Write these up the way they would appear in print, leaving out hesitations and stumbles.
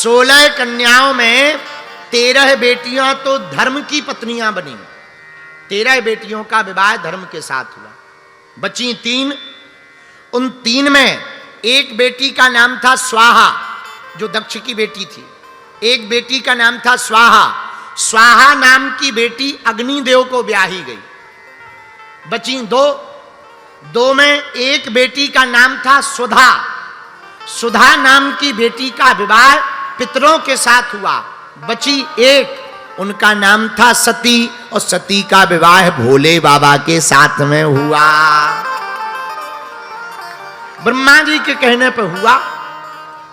16 कन्याओं में 13 बेटियां तो धर्म की पत्नियां बनी। 13 बेटियों का विवाह धर्म के साथ हुआ, बची 3। उन 3 में एक बेटी का नाम था स्वाहा, जो दक्ष की बेटी थी। एक बेटी का नाम था स्वाहा। स्वाहा नाम की बेटी अग्निदेव को ब्याही गई। बची 2 में एक बेटी का नाम था सुधा। सुधा नाम की बेटी का विवाह पितरों के साथ हुआ। बची 1, उनका नाम था सती, और सती का विवाह भोले बाबा के साथ में हुआ। ब्रह्मा जी के कहने पर हुआ,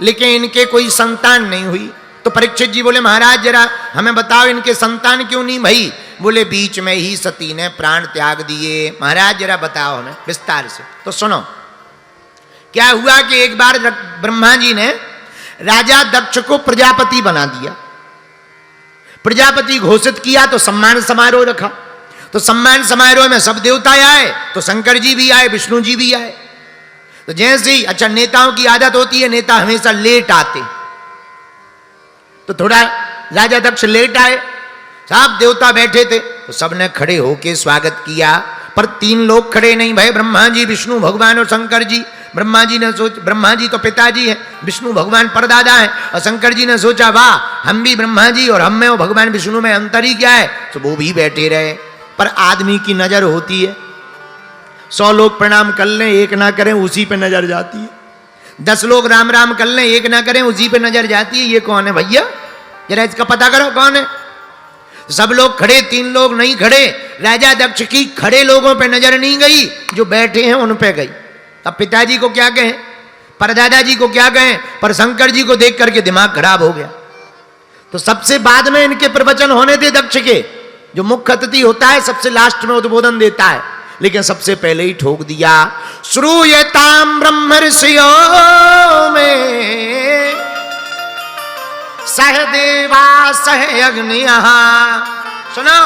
लेकिन इनके कोई संतान नहीं हुई। तो परीक्षित जी बोले, महाराज जरा हमें बताओ इनके संतान क्यों नहीं भई? बोले, बीच में ही सती ने प्राण त्याग दिए। महाराज जरा बताओ हमें विस्तार से। तो सुनो, क्या हुआ कि एक बार ब्रह्मा जी ने राजा दक्ष को प्रजापति बना दिया। प्रजापति घोषित किया तो सम्मान समारोह रखा। तो सम्मान समारोह में सब देवता आए, तो शंकर जी भी आए, विष्णु जी भी आए। तो जैसे ही, अच्छा नेताओं की आदत होती है, नेता हमेशा लेट आते, तो थोड़ा राजा दक्ष लेट आए। सब देवता बैठे थे, तो सबने खड़े होके स्वागत किया। पर 3 लोग खड़े नहीं भय, ब्रह्मा जी, विष्णु भगवान और शंकर जी। ब्रह्मा जी तो पिताजी हैं, विष्णु भगवान परदादा हैं, और शंकर जी ने सोचा, वाह, हम भी ब्रह्मा जी और हम में और भगवान विष्णु में अंतर ही क्या है? तो वो भी बैठे रहे। पर आदमी की नजर होती है, 100 लोग प्रणाम कर लें, एक ना करें, उसी पे नजर जाती है। 10 लोग राम राम कर लें, एक ना करें, उसी पे नजर जाती है। ये कौन है भैया? जरा इसका पता करो कौन है। सब लोग खड़े, 3 लोग नहीं खड़े। राजा दक्ष की खड़े लोगों पे नजर नहीं गई, जो बैठे हैं उन पे गई। अब पिताजी को क्या कहें, परदादा जी को क्या कहें, पर शंकर जी को देख करके दिमाग खराब हो गया। तो सबसे बाद में इनके प्रवचन होने थे दक्ष के। जो मुख्य अतिथि होता है सबसे लास्ट में उद्बोधन देता है, लेकिन सबसे पहले ही ठोक दिया। श्रूयताम ब्रह्म ऋषियों में सह देवा सह अग्निया। सुनो,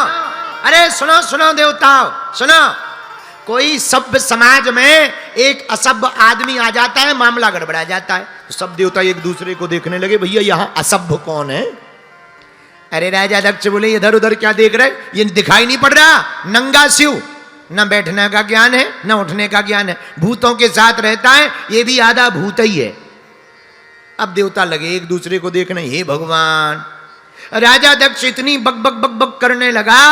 अरे सुनो सुनो देवताओ, सुनो। कोई सभ्य समाज में एक असभ्य आदमी आ जाता है, मामला गड़बड़ा जाता है। तो सब देवता एक दूसरे को देखने लगे, भैया यहां असभ्य कौन है? अरे राजा दक्ष बोले, इधर उधर क्या देख रहे, ये दिखाई नहीं पड़ रहा? नंगा शिव, न बैठने का ज्ञान है न उठने का ज्ञान है, भूतों के साथ रहता है, ये भी आधा भूत ही है। अब देवता लगे एक दूसरे को देखने, हे भगवान। राजा दक्ष इतनी बक बक बक बक करने लगा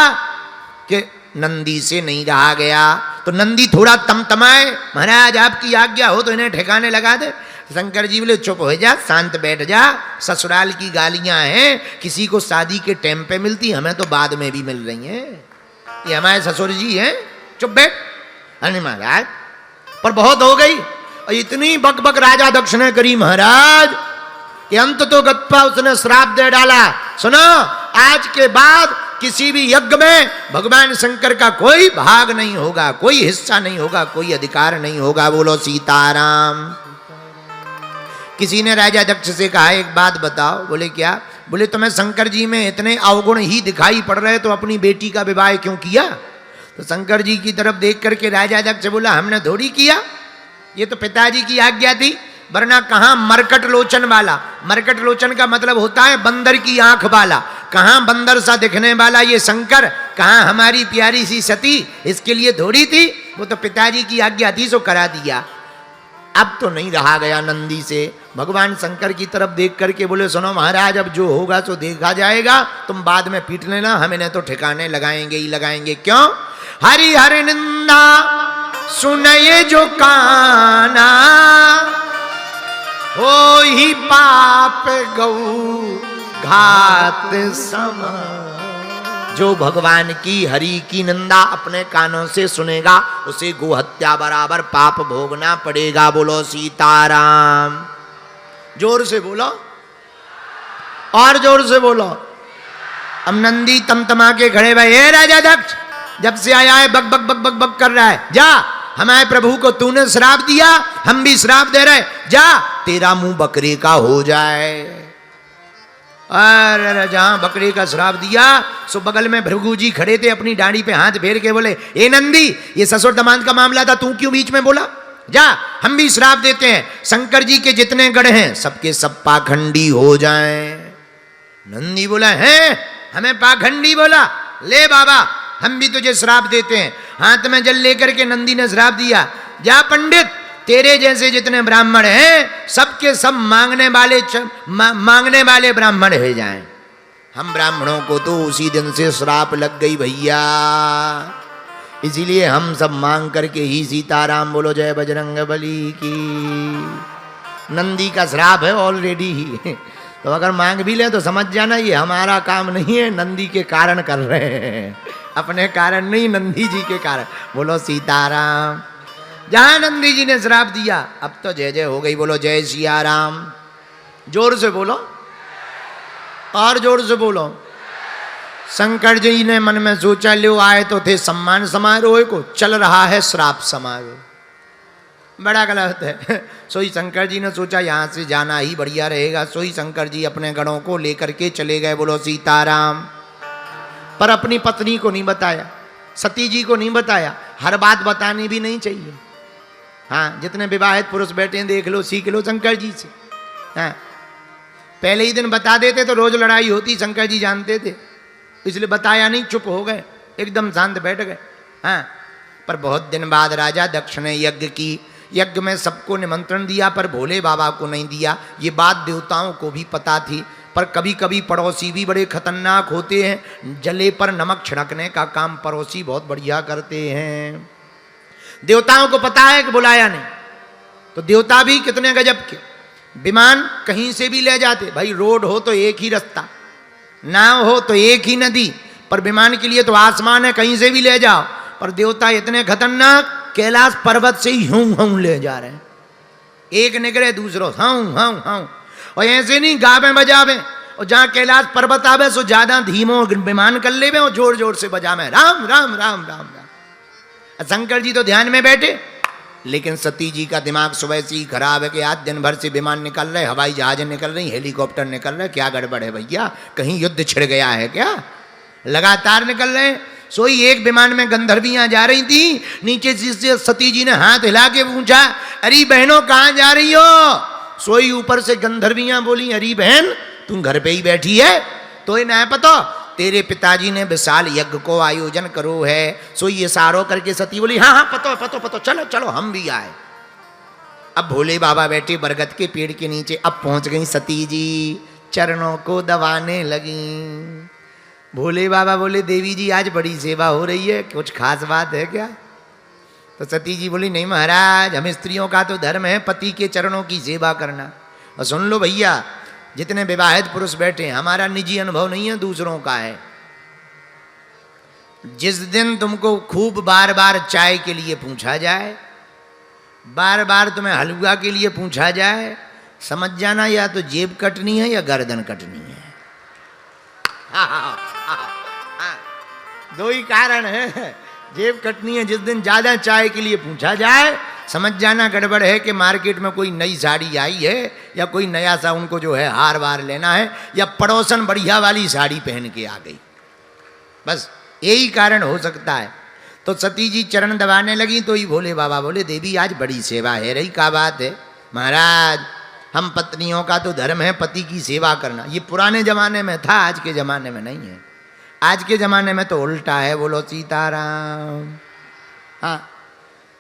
कि नंदी से नहीं रहा गया। तो नंदी थोड़ा तमतमाए, महाराज आपकी आज्ञा हो तो इन्हें ठिकाने लगा दे। शंकर जी बोले, चुप हो जा, शांत बैठ जा, ससुराल की गालियां हैं, किसी को शादी के टाइम पे मिलती, हमें तो बाद में भी मिल रही हैं, ये हमारे ससुर जी हैं, चुप बैठ। अरे महाराज, पर बहुत हो गई। और इतनी बकबक राजा दक्ष ने करी महाराज कि अंत तो गत्वा उसने श्राप दे डाला। सुनो, आज के बाद किसी भी यज्ञ में भगवान शंकर का कोई भाग नहीं होगा, कोई हिस्सा नहीं होगा, कोई अधिकार नहीं होगा। बोलो सीताराम। किसी ने राजा दक्ष से कहा, एक बात बताओ। बोले क्या? बोले तुम्हें शंकर जी में इतने अवगुण ही दिखाई पड़ रहे, तो अपनी बेटी का विवाह क्यों किया? तो शंकर जी की तरफ देख करके राजा दक्ष बोला, हमने थोड़ी किया, ये तो पिताजी की आज्ञा थी, वरना कहां मरकट लोचन वाला। मरकट लोचन का मतलब होता है बंदर की आंख वाला। कहां बंदर सा दिखने वाला ये शंकर, कहां हमारी प्यारी सी सती, इसके लिए थोड़ी थी, वो तो पिताजी की आज्ञा थी, सो करा दिया। अब तो नहीं रहा गया नंदी से। भगवान शंकर की तरफ देख करके बोले, सुनो महाराज, अब जो होगा सो देखा जाएगा, तुम बाद में पीट लेना, हम इन्हें तो ठिकाने लगाएंगे ही लगाएंगे। क्यों? हरि हरि निंदा सुनये जो काना, हो ही पाप गौ घात समा। जो भगवान की हरि की निंदा अपने कानों से सुनेगा, उसे गोहत्या बराबर पाप भोगना पड़ेगा। बोलो सीताराम। जोर से बोलो, और जोर से बोलो। अब नंदी तमतमा के खड़े भाई, हे राजा दक्ष, जब से आया है बक बक बक बक बक कर रहा है, जा, हमारे प्रभु को तूने श्राप दिया, हम भी श्राप दे रहे, जा, तेरा मुंह बकरी का हो जाए। अरे जहां बकरी का श्राप दिया, सो बगल में भृगु जी खड़े थे, अपनी दाढ़ी पे हाथ फेर के बोले, ए नंदी, ये ससुर दमाद का मामला था, तू क्यों बीच में बोला? जा, हम भी श्राप देते हैं, शंकर जी के जितने गढ़ हैं सबके सब पाखंडी हो जाएं। नंदी बोला, है हमें पाखंडी बोला, ले बाबा हम भी तुझे श्राप देते हैं। हाथ में जल लेकर के नंदी ने श्राप दिया, जा पंडित, तेरे जैसे जितने ब्राह्मण हैं सबके सब मांगने वाले ब्राह्मण हो जाएं। हम ब्राह्मणों को तो उसी दिन से श्राप लग गई भैया, इसीलिए हम सब मांग करके ही सीताराम बोलो, जय बजरंग बली की। नंदी का श्राप है ऑलरेडी ही, तो अगर मांग भी ले तो समझ जाना ये हमारा काम नहीं है, नंदी के कारण कर रहे हैं, अपने कारण नहीं, नंदी जी के कारण। बोलो सीताराम। जहां नंदी जी ने श्राप दिया अब तो जय जय हो गई, बोलो जय सिया राम। जोर से बोलो, और जोर से बोलो। शंकर जी ने मन में सोचा, लो आए तो थे सम्मान समारोह को, चल रहा है श्राप समारोह, बड़ा गलत है। सोई शंकर जी ने सोचा यहाँ से जाना ही बढ़िया रहेगा, सोई शंकर जी अपने गणों को लेकर के चले गए, बोलो सीताराम। पर अपनी पत्नी को नहीं बताया, सती जी को नहीं बताया, हर बात बतानी भी नहीं चाहिए। हाँ, जितने विवाहित पुरुष बैठे हैं देख लो, सीख लो शंकर जी से। हाँ, पहले ही दिन बता देते तो रोज लड़ाई होती, शंकर जी जानते थे, इसलिए बताया नहीं, चुप हो गए, एकदम शांत बैठ गए। हाँ, पर बहुत दिन बाद राजा दक्ष ने यज्ञ की, यज्ञ में सबको निमंत्रण दिया पर भोले बाबा को नहीं दिया। ये बात देवताओं को भी पता थी, पर कभी कभी पड़ोसी भी बड़े खतरनाक होते हैं, जले पर नमक छिड़कने का काम पड़ोसी बहुत बढ़िया करते हैं। देवताओं को पता है कि बुलाया नहीं, तो देवता भी कितने गजब के, विमान कहीं से भी ले जाते। भाई रोड हो तो एक ही रास्ता, नाव हो तो एक ही नदी, पर विमान के लिए तो आसमान है, कहीं से भी ले जाओ। पर देवता इतने खतरनाक, कैलाश पर्वत से ही हूं हूं ले जा रहे हैं, एक निकले दूसरों हाउ हाउ हाउ। और ऐसे नहीं गावे बजावे, और जहां कैलाश पर्वत आवे सो ज्यादा धीमो विमान कर ले और जोर जोर से बजावे राम राम राम राम राम। शंकर जी तो ध्यान में बैठे, लेकिन सती जी का दिमाग सुबह से ही खराब है कि आज दिन भर से विमान निकल रहे, हवाई जहाज निकल रही, हेलीकॉप्टर निकल रहे, क्या गड़बड़ है भैया, कहीं युद्ध छिड़ गया है क्या? लगातार निकल रहे। सोई एक विमान में गंधर्वियां जा रही थी, नीचे से सती जी ने हाथ हिला के पूछा, अरे बहनों कहाँ जा रही हो? सोई ऊपर से गंधर्वियां बोली, अरे बहन तुम घर पे ही बैठी है, तो ये ना पता तेरे पिताजी ने विशाल यज्ञ को आयोजन करो है। सोई इशारों करके सती बोली, हाँ हाँ पतो पतो पतो, चलो चलो हम भी आए। अब भोले बाबा बैठे बरगद के पेड़ के नीचे, अब पहुंच गई सती जी, चरणों को दबाने लगी। भोले बाबा बोले, देवी जी आज बड़ी सेवा हो रही है, कुछ खास बात है क्या? तो सती जी बोली, नहीं महाराज, हम स्त्रियों का तो धर्म है पति के चरणों की सेवा करना। और सुन लो भैया, जितने विवाहित पुरुष बैठे हैं, हमारा निजी अनुभव नहीं है, दूसरों का है। जिस दिन तुमको खूब बार बार चाय के लिए पूछा जाए, बार बार तुम्हें हलवा के लिए पूछा जाए, समझ जाना या तो जेब कटनी है या गर्दन कटनी है। दो ही कारण है, जेब कटनी है। जिस दिन ज्यादा चाय के लिए पूछा जाए, समझ जाना गड़बड़ है कि मार्केट में कोई नई साड़ी आई है, या कोई नया सा उनको जो है हार वार लेना है, या पड़ोसन बढ़िया वाली साड़ी पहन के आ गई, बस यही कारण हो सकता है। तो सती जी चरण दबाने लगी, तो ही भोले बाबा बोले, देवी आज बड़ी सेवा है रही। क्या बात है महाराज, हम पत्नियों का तो धर्म है पति की सेवा करना। ये पुराने जमाने में था, आज के जमाने में नहीं है। आज के जमाने में तो उल्टा है, बोलो सीताराम। हाँ,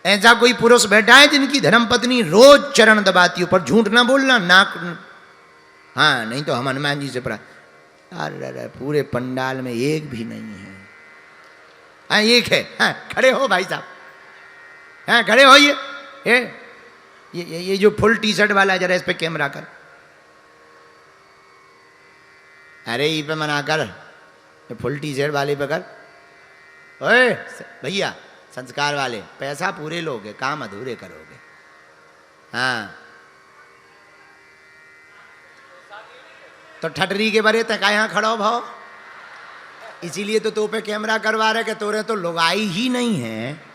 ऐसा कोई पुरुष बैठा है जिनकी धर्म पत्नी रोज चरण दबाती हो, पर झूठ ना बोलना, नाक। हाँ, नहीं तो हम हनुमान जी से पढ़ा, अरे पूरे पंडाल में एक भी नहीं है। हाँ एक है। हाँ खड़े हो भाई साहब, हाँ खड़े हो। ये जो फुल टी शर्ट वाला है, जरा इस पे कैमरा कर, अरे ये पे मना कर, फुल टी शर्ट वाले पे कर। ओए भैया संस्कार वाले, पैसा पूरे लोगे, काम अधूरे करोगे। हाँ तो ठटरी के बरे तक यहाँ खड़ो भाव, इसीलिए तो पे कैमरा करवा रहे कि तोरे तो लुगाई ही नहीं है।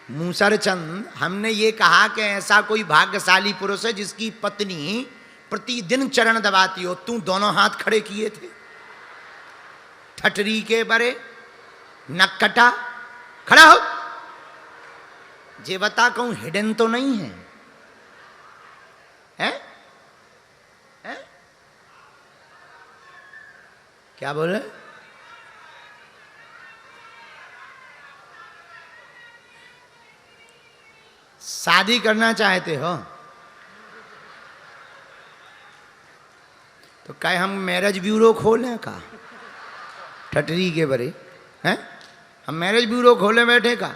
मूसर चंद, हमने ये कहा कि ऐसा कोई भाग्यशाली पुरुष है जिसकी पत्नी प्रतिदिन चरण दबाती हो। तू दोनों हाथ खड़े किए थे, ठटरी के बरे, नक कटा, खड़ा हो। जे बता कहूं हिडन तो नहीं है, हैं? हैं? क्या बोले? शादी करना चाहते हो तो क्या हम मैरिज ब्यूरो खोलें का? ठटरी के बरे हैं? हम मैरिज ब्यूरो खोले बैठे का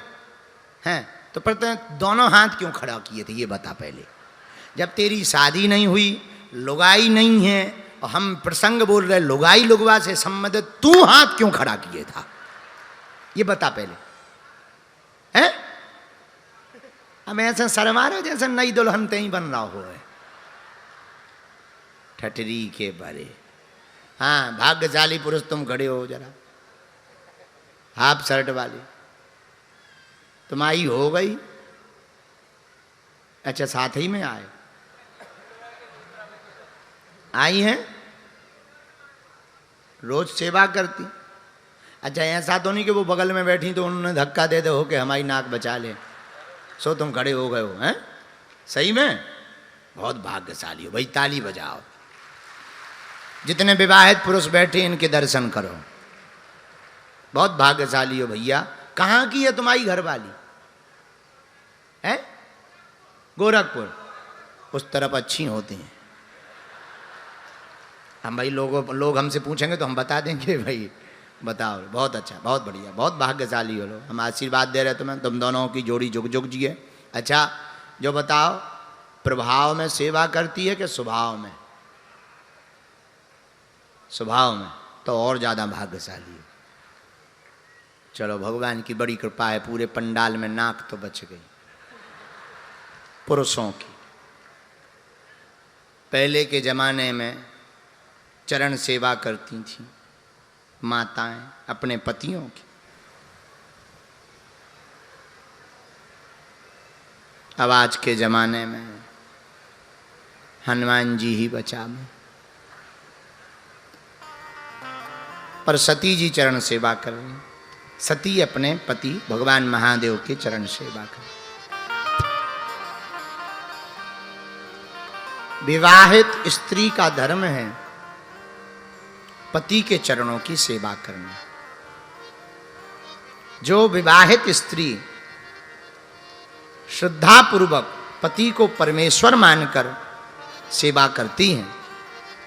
हैं? तो पर दोनों हाथ क्यों खड़ा किए थे ये बता पहले। जब तेरी शादी नहीं हुई, लुगाई नहीं है, और हम प्रसंग बोल रहे लुगाई लुगवा से संबंधित, तू हाथ क्यों खड़ा किए था ये बता पहले, हैं? हम ऐसे शर्मा रहे जैसे नई दुल्हन ते ही बन रहा हो है। ठटरी के बारे। हाँ, भाग्यशाली पुरुष तुम खड़े हो जरा, हाफ शर्ट वाली तुम आई हो गई। अच्छा, साथ ही में आए, आई हैं, रोज सेवा करती। अच्छा, ऐसा तो नहीं कि वो बगल में बैठी तो उन्होंने धक्का दे दे हो कि हमारी नाक बचा ले, सो तुम खड़े हो गए हो, हैं? सही में बहुत भाग्यशाली हो भाई, ताली बजाओ। जितने विवाहित पुरुष बैठे इनके दर्शन करो, बहुत भाग्यशाली हो भैया। कहाँ की है तुम्हारी घरवाली? है गोरखपुर, उस तरफ अच्छी होती हैं। हम भाई लोग हमसे पूछेंगे तो हम बता देंगे भाई, बताओ, बहुत अच्छा, बहुत बढ़िया, बहुत भाग्यशाली हो लोग। हम आशीर्वाद दे रहे तुम्हें, तुम दोनों की जोड़ी जुग जुग जिए। अच्छा, जो बताओ, प्रभाव में सेवा करती है कि स्वभाव में? स्वभाव में तो और ज़्यादा भाग्यशाली है। चलो, भगवान की बड़ी कृपा है, पूरे पंडाल में नाक तो बच गई पुरुषों की। पहले के ज़माने में चरण सेवा करती थी माताएं अपने पतियों की। अब आज के ज़माने में हनुमान जी ही बचावे, पर सती जी चरण सेवा कर रही। सती अपने पति भगवान महादेव के चरण सेवा कर। विवाहित स्त्री का धर्म है पति के चरणों की सेवा करना। जो विवाहित स्त्री श्रद्धापूर्वक पति को परमेश्वर मानकर सेवा करती हैं,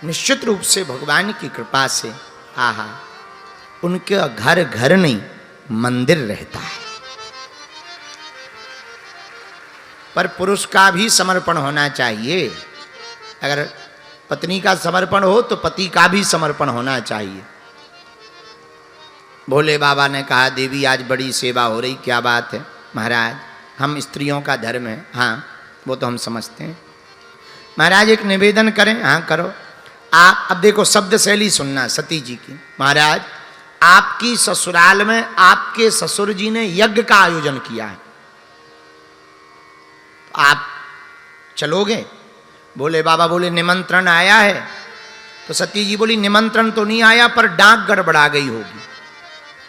निश्चित रूप से भगवान की कृपा से आहा उनके घर घर नहीं मंदिर रहता है। पर पुरुष का भी समर्पण होना चाहिए। अगर पत्नी का समर्पण हो तो पति का भी समर्पण होना चाहिए। भोले बाबा ने कहा, देवी आज बड़ी सेवा हो रही, क्या बात है? महाराज, हम स्त्रियों का धर्म है। हाँ, वो तो हम समझते हैं। महाराज एक निवेदन करें? हाँ करो। आप अब देखो शब्द शैली सुनना सती जी की। महाराज, आपकी ससुराल में आपके ससुर जी ने यज्ञ का आयोजन किया है, तो आप चलोगे? बोले बाबा बोले निमंत्रण आया है। तो सती जी बोली निमंत्रण तो नहीं आया, पर डाक गड़बड़ा गई होगी।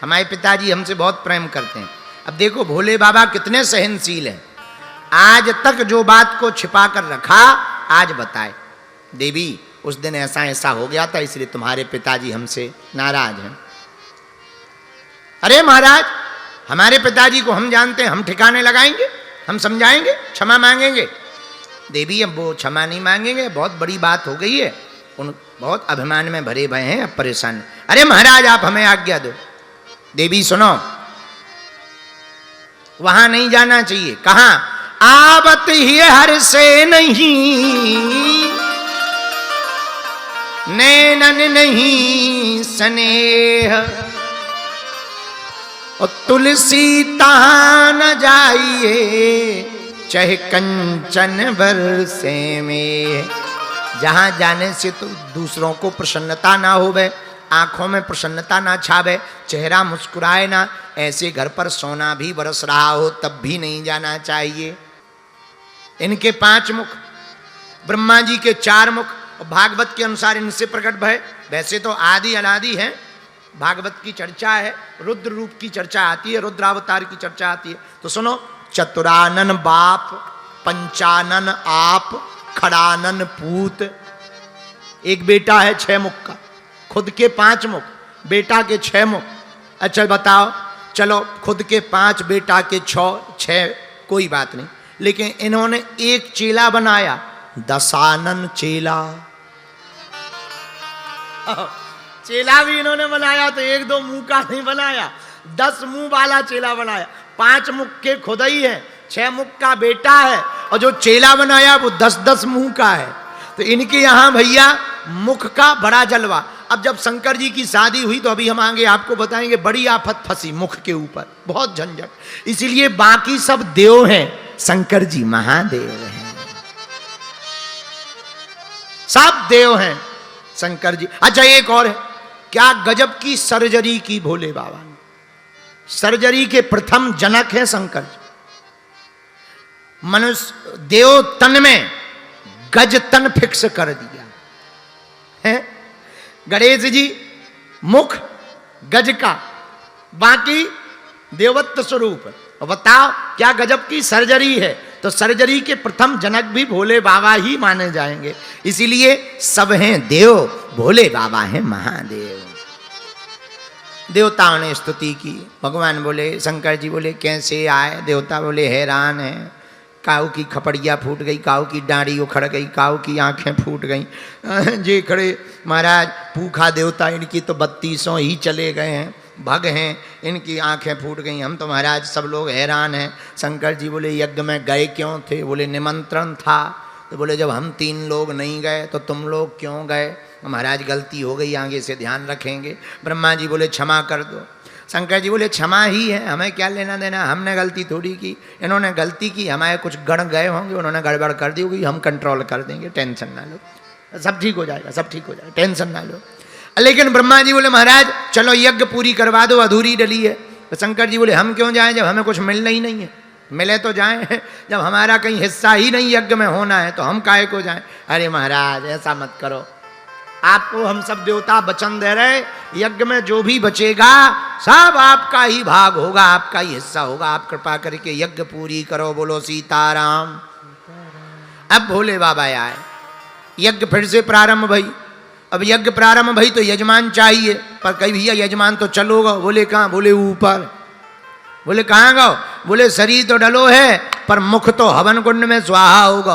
हमारे पिताजी हमसे बहुत प्रेम करते हैं। अब देखो भोले बाबा कितने सहनशील हैं। आज तक जो बात को छिपा कर रखा आज बताए, देवी उस दिन ऐसा ऐसा हो गया था, इसलिए तुम्हारे पिताजी हमसे नाराज हैं। अरे महाराज, हमारे पिताजी को हम जानते हैं, हम ठिकाने लगाएंगे, हम समझाएंगे, क्षमा मांगेंगे। देवी अब वो क्षमा नहीं मांगेंगे, बहुत बड़ी बात हो गई है, उन बहुत अभिमान में भरे भए हैं, अब परेशान। अरे महाराज आप हमें आज्ञा दो। देवी सुनो, वहां नहीं जाना चाहिए। कहां? आवत ही हर से नहीं, नैनन नहीं स्नेह, और तुलसी तहां न जाइए, चाहे कंचन बरसे में। जहां जाने से तो दूसरों को प्रसन्नता ना होवे, आंखों में प्रसन्नता ना छावे, चेहरा मुस्कुराए ना, ऐसे घर पर सोना भी बरस रहा हो तब भी नहीं जाना चाहिए। इनके 5 मुख, ब्रह्मा जी के 4 मुख, और भागवत के अनुसार इनसे प्रकट भय। वैसे तो आदि अनादि है, भागवत की चर्चा है, रुद्र रूप की चर्चा आती है, रुद्रावतार की चर्चा आती है। तो सुनो, चतुरानन बाप, पंचानन आप, खड़ानन पूत। एक बेटा है 6 मुख का, खुद के 5 मुख, बेटा के 6 मुख। अच्छा बताओ, चलो खुद के 5, बेटा के 6, कोई बात नहीं, लेकिन इन्होंने एक चेला बनाया, दशानन चेला। चेला भी इन्होंने बनाया तो 1-2 मुंह का नहीं बनाया, 10 मुंह वाला चेला बनाया। 5 मुख के खुद ही है, 6 मुख का बेटा है, और जो चेला बनाया वो 10-10 मुंह का है। तो इनके यहां भैया मुख का बड़ा जलवा। अब जब शंकर जी की शादी हुई तो अभी हम आगे आपको बताएंगे, बड़ी आफत फंसी मुख के ऊपर, बहुत झंझट। इसीलिए बाकी सब देव हैं, शंकर जी महादेव हैं, सब देव हैं शंकर जी। अच्छा एक और है, क्या गजब की सर्जरी की भोले बाबा ने। सर्जरी के प्रथम जनक है शंकर जी। मनुष्य देव तन में गज तन फिक्स कर दिया है। गणेश जी मुख गज का, बाकी देवत्व स्वरूप। बताओ क्या गजब की सर्जरी है। तो सर्जरी के प्रथम जनक भी भोले बाबा ही माने जाएंगे। इसीलिए सब हैं देव, भोले बाबा हैं महादेव। देवताओं ने स्तुति की। भगवान बोले, शंकर जी बोले कैसे आए। देवता बोले हैरान है, काऊ की खपड़िया फूट गई, काऊ की डांडी उखड़ गई, काऊ की आंखें फूट गई। जे खड़े महाराज भूखा देवता, इनकी तो 3200 ही चले गए हैं, भग हैं, इनकी आंखें फूट गई। हम तो महाराज सब लोग हैरान हैं। शंकर जी बोले यज्ञ में गए क्यों थे। बोले निमंत्रण था। तो बोले जब हम 3 लोग नहीं गए तो तुम लोग क्यों गए। महाराज गलती हो गई, आगे से ध्यान रखेंगे। ब्रह्मा जी बोले क्षमा कर दो। शंकर जी बोले क्षमा ही है, हमें क्या लेना देना, हमने गलती थोड़ी की, इन्होंने गलती की। हमारे कुछ गण गए होंगे, उन्होंने गड़बड़ कर दी होगी, हम कंट्रोल कर देंगे, टेंशन ना लो, सब ठीक हो जाएगा, सब ठीक हो जाएगा, टेंशन ना लो। लेकिन ब्रह्मा जी बोले महाराज चलो यज्ञ पूरी करवा दो, अधूरी डली है। तो शंकर जी बोले हम क्यों जाएं जब हमें कुछ मिलना ही नहीं है। मिले तो जाएं, जब हमारा कहीं हिस्सा ही नहीं यज्ञ में होना है तो हम काहे को जाएं। अरे महाराज ऐसा मत करो, आपको हम सब देवता वचन दे रहे, यज्ञ में जो भी बचेगा सब आपका ही भाग होगा, आपका ही हिस्सा होगा। आप कृपा करके यज्ञ पूरी करो, बोलो सीताराम। अब भोले बाबा आए, यज्ञ फिर से प्रारंभ भई। अब यज्ञ प्रारंभ भई तो यजमान चाहिए, पर कई भैया यजमान तो चलो गो। बोले कहाँ। बोले ऊपर। बोले कहाँ गो। बोले शरीर तो डलो है पर मुख तो हवन कुंड में स्वाहा होगा।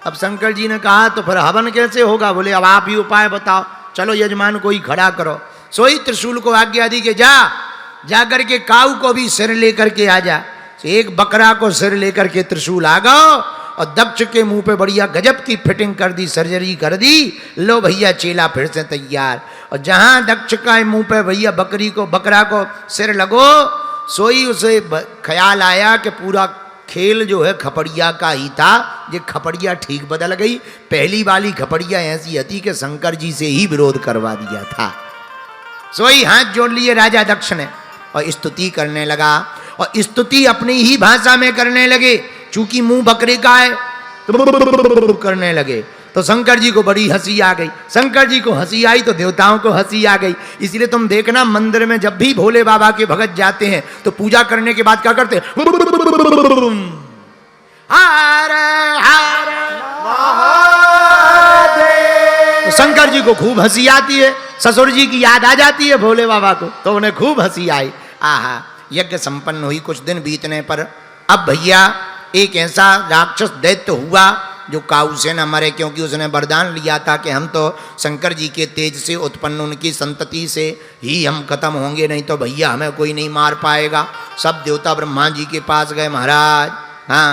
अब शंकर जी ने कहा तो फिर हवन कैसे होगा। बोले अब आप ही उपाय बताओ। चलो यजमान को ही खड़ा करो। सोई त्रिशूल को आज्ञा दी कि जा करके काऊ को भी सिर लेकर के आ जा। तो एक बकरा को सिर लेकर के त्रिशूल आ गओ और दक्ष के मुंह पे बढ़िया गजब की फिटिंग कर दी, सर्जरी कर दी। लो भैया चेला फिर से तैयार। और जहां दक्ष का मुंह पे भैया बकरा को सिर लगो, सोई उसे ख्याल आया कि पूरा खेल जो है खपड़िया का ही था। ये खपड़िया ठीक बदल गई। पहली वाली खपड़िया ऐसी थी कि शंकर जी से ही विरोध करवा दिया था। सोई हाथ जोड़ लिए राजा दक्ष ने और स्तुति करने लगा। और स्तुति अपनी ही भाषा में करने लगे, चूंकि मुंह बकरे का है तो करने लगे। तो शंकर जी को बड़ी हंसी आ गई। शंकर जी को हंसी आई तो देवताओं को हंसी आ गई। इसलिए तुम देखना मंदिर में जब भी भोले बाबा के भगत जाते हैं तो पूजा करने के बाद क्या करते हैं, हर हर महादेव। तो शंकर जी को खूब हंसी आती है, ससुर जी की याद आ जाती है भोले बाबा को, तो उन्हें खूब हंसी आई। आहा, यज्ञ संपन्न हुई। कुछ दिन बीतने पर अब भैया एक ऐसा राक्षस दैत्य हुआ जो काऊ से न मरे, क्योंकि उसने वरदान लिया था कि हम तो शंकर जी के तेज से उत्पन्न उनकी संतति से ही हम खत्म होंगे, नहीं तो भैया हमें कोई नहीं मार पाएगा। सब देवता ब्रह्मा जी के पास गए, महाराज हाँ